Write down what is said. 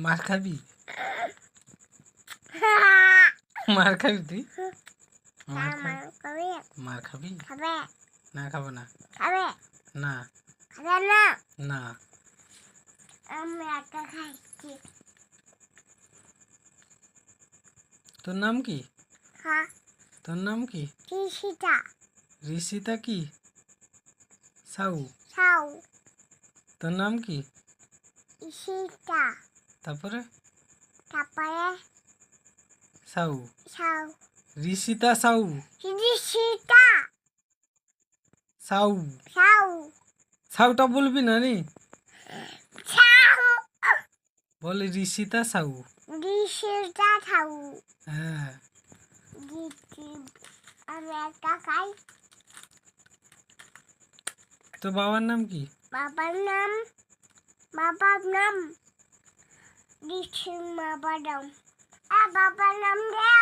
মার খাবি? মার খাবি তুই? মার খাবি? না খাবো না। না না। আমি একা খাইছি। তোর নাম কি? হ্যাঁ, তোর নাম কি? ঋষিতা। ঋষিতা কি? সাউ। সাউ। তোর নাম কি? ঈশিতা। তারপরে? তারপরে সাউ। সাউ। ঋষিতা সাউ। ঋষিতা। সাউ। সাউ। সাউটা বলবি না রে? সাউ। বল ঋষিতা সাউ। ঋষিতা সাউ। হ্যাঁ। আমি একা খাই। তোর বাবার নাম কি? বাবার নাম ঋষি বাবার নাম বাবার নাম রে।